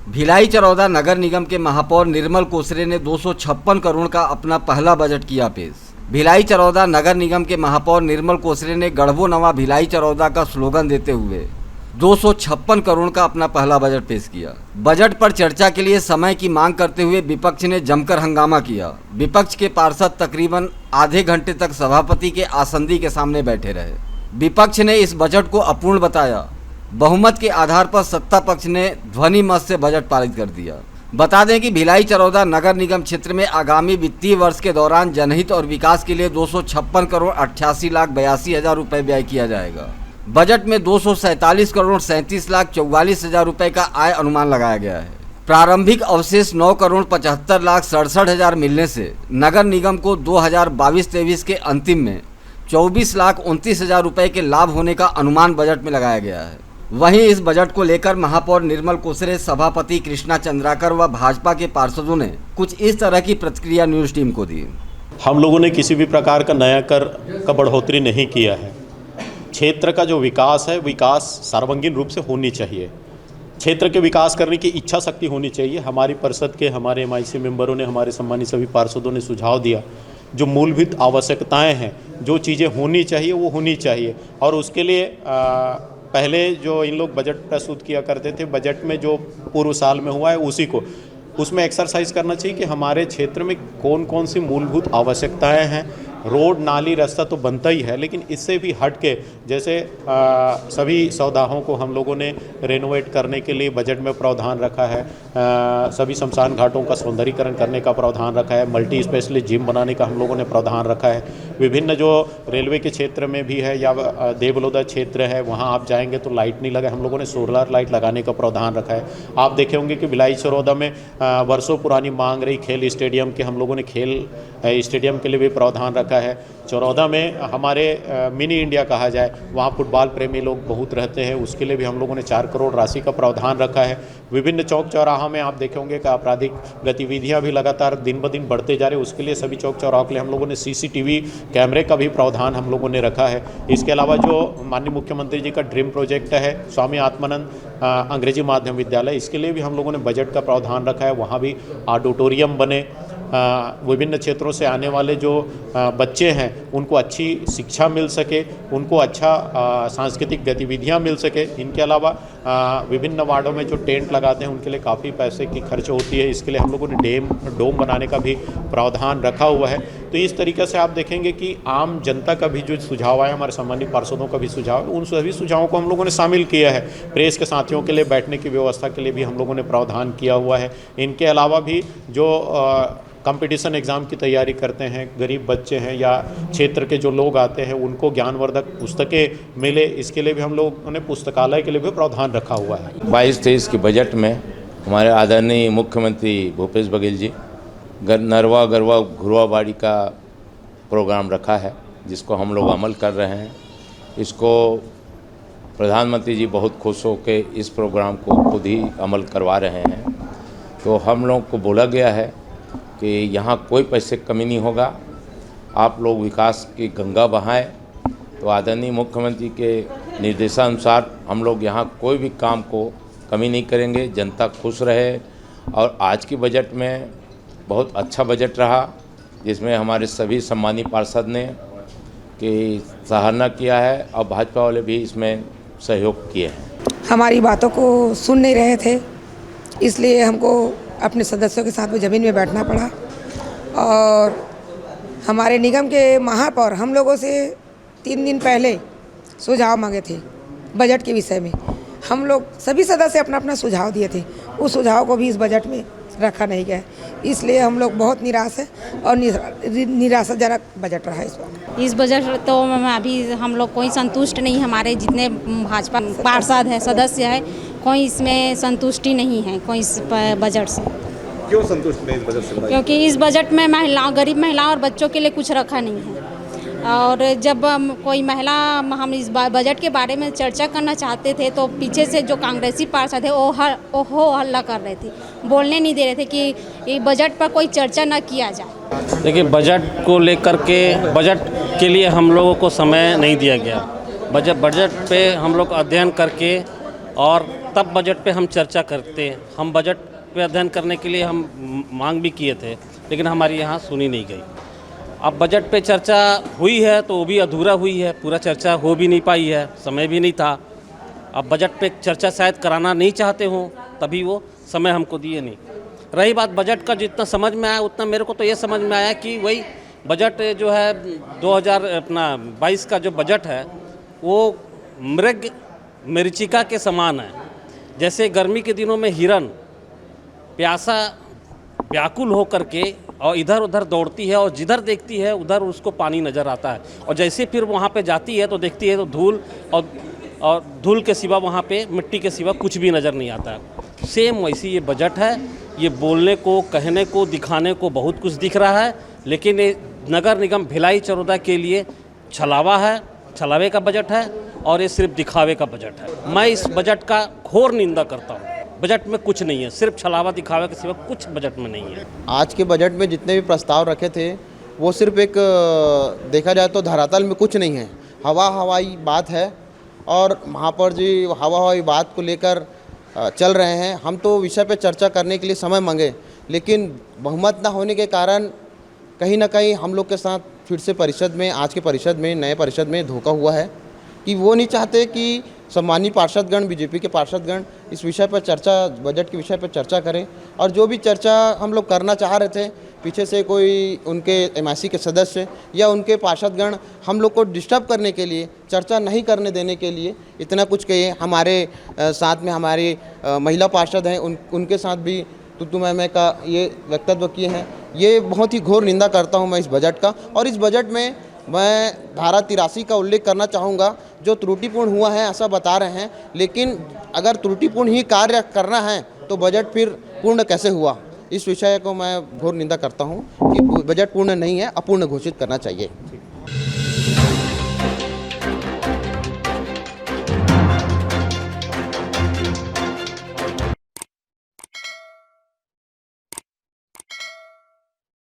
भिलाई चरौदा नगर निगम के महापौर निर्मल कोसरे ने 256 करोड़ का अपना पहला बजट किया पेश। भिलाई चरौदा नगर निगम के महापौर निर्मल कोसरे ने गढ़बो नवा भिलाई चरौदा का स्लोगन देते हुए 256 करोड़ का अपना पहला बजट पेश किया। बजट पर चर्चा के लिए समय की मांग करते हुए विपक्ष ने जमकर हंगामा किया। विपक्ष के पार्षद तकरीबन आधे घंटे तक सभापति के आसंदी के सामने बैठे रहे। विपक्ष ने इस बजट को अपूर्ण बताया। बहुमत के आधार पर सत्ता पक्ष ने ध्वनि मत से बजट पारित कर दिया। बता दें कि भिलाई चरौदा नगर निगम क्षेत्र में आगामी वित्तीय वर्ष के दौरान जनहित और विकास के लिए 256 करोड़ 88 लाख 82 हज़ार रुपये व्यय किया जाएगा। बजट में 247 करोड़ 37 लाख 44 हज़ार रुपये का आय अनुमान लगाया गया है। प्रारंभिक अवशेष 9 करोड़ 75 लाख 67 हज़ार मिलने से नगर निगम को 2022-23 के अंतिम में 24 लाख 29 हज़ार रुपये के लाभ होने का अनुमान बजट में लगाया गया है। वहीं इस बजट को लेकर महापौर निर्मल कोसरे, सभापति कृष्णा चंद्राकर व भाजपा के पार्षदों ने कुछ इस तरह की प्रतिक्रिया न्यूज़ टीम को दी। हम लोगों ने किसी भी प्रकार का नया कर का बढ़ोतरी नहीं किया है। क्षेत्र का जो विकास है, विकास सर्वांगीण रूप से होनी चाहिए। क्षेत्र के विकास करने की इच्छा शक्ति होनी चाहिए। हमारी परिषद के हमारे MIC मेंबरों ने, हमारे सम्मानित सभी पार्षदों ने सुझाव दिया, जो मूलभूत आवश्यकताएं हैं, जो चीज़ें होनी चाहिए वो होनी चाहिए। और उसके लिए पहले जो इन लोग बजट प्रस्तुत किया करते थे, बजट में जो पूर्व साल में हुआ है उसी को उसमें एक्सरसाइज करना चाहिए कि हमारे क्षेत्र में कौन कौन सी मूलभूत आवश्यकताएं हैं। रोड, नाली, रास्ता तो बनता ही है, लेकिन इससे भी हट के जैसे सभी सौदाहों को हम लोगों ने रेनोवेट करने के लिए बजट में प्रावधान रखा है। सभी शमशान घाटों का सौंदर्यीकरण करने का प्रावधान रखा है। मल्टी स्पेशलिस्ट जिम बनाने का हम लोगों ने प्रावधान रखा है। विभिन्न जो रेलवे के क्षेत्र में भी है या देवलोदा क्षेत्र है, वहाँ आप जाएंगे तो लाइट नहीं लगा, हम लोगों ने सोलर लाइट लगाने का प्रावधान रखा है। आप देखे होंगे कि भिलाई चरौदा में वर्षों पुरानी मांग रही खेल स्टेडियम के, हम लोगों ने खेल स्टेडियम के लिए भी प्रावधान रखा है। चरौदा में हमारे मिनी इंडिया कहा जाए, वहाँ फुटबॉल प्रेमी लोग बहुत रहते हैं, उसके लिए भी हम लोगों ने 4 करोड़ राशि का प्रावधान रखा है। विभिन्न चौक चौराहों में आप देखे होंगे कि आपराधिक गतिविधियां भी लगातार दिन ब दिन बढ़ते जा रहे हैं, उसके लिए सभी चौक चौराहों के लिए हम लोगों ने CCTV कैमरे का भी प्रावधान हम लोगों ने रखा है। इसके अलावा जो माननीय मुख्यमंत्री जी का ड्रीम प्रोजेक्ट है स्वामी आत्मानंद अंग्रेजी माध्यम विद्यालय, इसके लिए भी हम लोगों ने बजट का प्रावधान रखा है। वहाँ भी ऑडिटोरियम बने, विभिन्न क्षेत्रों से आने वाले जो बच्चे हैं उनको अच्छी शिक्षा मिल सके, उनको अच्छा सांस्कृतिक गतिविधियां मिल सके। इनके अलावा विभिन्न वार्डों में जो टेंट लगाते हैं उनके लिए काफ़ी पैसे की खर्च होती है, इसके लिए हम लोगों ने डोम बनाने का भी प्रावधान रखा हुआ है। तो इस तरीके से आप देखेंगे कि आम जनता का भी जो सुझाव आया, हमारे सम्मानित पार्षदों का भी सुझाव है, उन सभी सुझावों को हम लोगों ने शामिल किया है। प्रेस के साथियों के लिए बैठने की व्यवस्था के लिए भी हम लोगों ने प्रावधान किया हुआ है। इनके अलावा भी जो कंपटीशन एग्ज़ाम की तैयारी करते हैं, गरीब बच्चे हैं या क्षेत्र के जो लोग आते हैं, उनको ज्ञानवर्धक पुस्तकें मिले, इसके लिए भी हम लोगों ने पुस्तकालय के लिए भी प्रावधान रखा हुआ है। 22-23 के बजट में हमारे आदरणीय मुख्यमंत्री भूपेश बघेल जी नरवा गरवा घुरवा बाड़ी का प्रोग्राम रखा है, जिसको हम लोग अमल कर रहे हैं। इसको प्रधानमंत्री जी बहुत खुश हो के इस प्रोग्राम को खुद ही अमल करवा रहे हैं। तो हम लोग को बोला गया है कि यहाँ कोई पैसे कमी नहीं होगा, आप लोग विकास की गंगा बहाएं। तो आदरणीय मुख्यमंत्री के निर्देशानुसार हम लोग यहाँ कोई भी काम को कमी नहीं करेंगे, जनता खुश रहे। और आज की बजट में बहुत अच्छा बजट रहा, जिसमें हमारे सभी सम्मानित पार्षद ने कि सराहना किया है और भाजपा वाले भी इसमें सहयोग किए हैं। हमारी बातों को सुन नहीं रहे थे, इसलिए हमको अपने सदस्यों के साथ में ज़मीन में बैठना पड़ा। और हमारे निगम के महापौर हम लोगों से 3 दिन पहले सुझाव मांगे थे बजट के विषय में। हम लोग सभी सदस्य अपना अपना सुझाव दिए थे, उस सुझाव को भी इस बजट में रखा नहीं गया, इसलिए हम लोग बहुत निराश हैं और निराशाजनक बजट रहा इस बजट तो अभी हम लोग कोई संतुष्ट नहीं। हमारे जितने भाजपा पार्षद हैं, सदस्य हैं, कोई इसमें संतुष्टि नहीं है कोई इस बजट से। क्यों संतुष्ट नहीं इस बजट से? क्योंकि इस बजट में गरीब महिलाओं और बच्चों के लिए कुछ रखा नहीं है। और जब कोई महिला, हम इस बजट के बारे में चर्चा करना चाहते थे तो पीछे से जो कांग्रेसी पार्षद थे वो हो हल्ला कर रहे थे, बोलने नहीं दे रहे थे कि बजट पर कोई चर्चा न किया जाए। देखिए, बजट को लेकर के, बजट के लिए हम लोगों को समय नहीं दिया गया। बजट पे हम लोग अध्ययन करके और तब बजट पे हम चर्चा करते हैं। हम बजट पे अध्ययन करने के लिए हम मांग भी किए थे, लेकिन हमारी यहाँ सुनी नहीं गई। अब बजट पे चर्चा हुई है तो वो भी अधूरा हुई है, पूरा चर्चा हो भी नहीं पाई है, समय भी नहीं था। अब बजट पे चर्चा शायद कराना नहीं चाहते हों, तभी वो समय हमको दिए नहीं। रही बात बजट का, जितना समझ में आया उतना मेरे को तो ये समझ में आया कि वही बजट जो है 2022 का जो बजट है वो मृग मरीचिका के समान है। जैसे गर्मी के दिनों में हिरन प्यासा व्याकुल हो करके और इधर उधर दौड़ती है और जिधर देखती है उधर उसको पानी नज़र आता है, और जैसे फिर वहाँ पे जाती है तो देखती है तो धूल और धूल के सिवा वहाँ पे मिट्टी के सिवा कुछ भी नज़र नहीं आता है। सेम वैसी ये बजट है। ये बोलने को, कहने को, दिखाने को बहुत कुछ दिख रहा है, लेकिन ये नगर निगम भिलाई चरौदा के लिए छलावा है, छलावे का बजट है और ये सिर्फ दिखावे का बजट है। मैं इस बजट का घोर निंदा करता हूँ। बजट में कुछ नहीं है, सिर्फ छलावा दिखावे के सिवा कुछ बजट में नहीं है। आज के बजट में जितने भी प्रस्ताव रखे थे वो सिर्फ एक देखा जाए तो धरातल में कुछ नहीं है, हवाई बात है। और महापौर जी हवाई बात को लेकर चल रहे हैं। हम तो विषय पे चर्चा करने के लिए समय मांगे, लेकिन बहुमत ना होने के कारण कहीं ना कहीं हम लोग के साथ फिर से परिषद में, आज के परिषद में, नए परिषद में धोखा हुआ है कि वो नहीं चाहते कि सम्मानीय पार्षदगण, बीजेपी के पार्षदगण इस विषय पर चर्चा, बजट के विषय पर चर्चा करें। और जो भी चर्चा हम लोग करना चाह रहे थे, पीछे से कोई उनके एमआईसी के सदस्य या उनके पार्षदगण हम लोग को डिस्टर्ब करने के लिए, चर्चा नहीं करने देने के लिए इतना कुछ कहिए। हमारे साथ में हमारी महिला पार्षद हैं, उनके साथ भी तू मैं का ये वक्तव्य किए हैं। ये बहुत ही घोर निंदा करता हूँ मैं इस बजट का। और इस बजट में मैं धारा 83 का उल्लेख करना चाहूँगा, जो त्रुटिपूर्ण हुआ है ऐसा बता रहे हैं, लेकिन अगर त्रुटिपूर्ण ही कार्य करना है तो बजट फिर पूर्ण कैसे हुआ। इस विषय को मैं घोर निंदा करता हूँ कि बजट पूर्ण नहीं है, अपूर्ण घोषित करना चाहिए।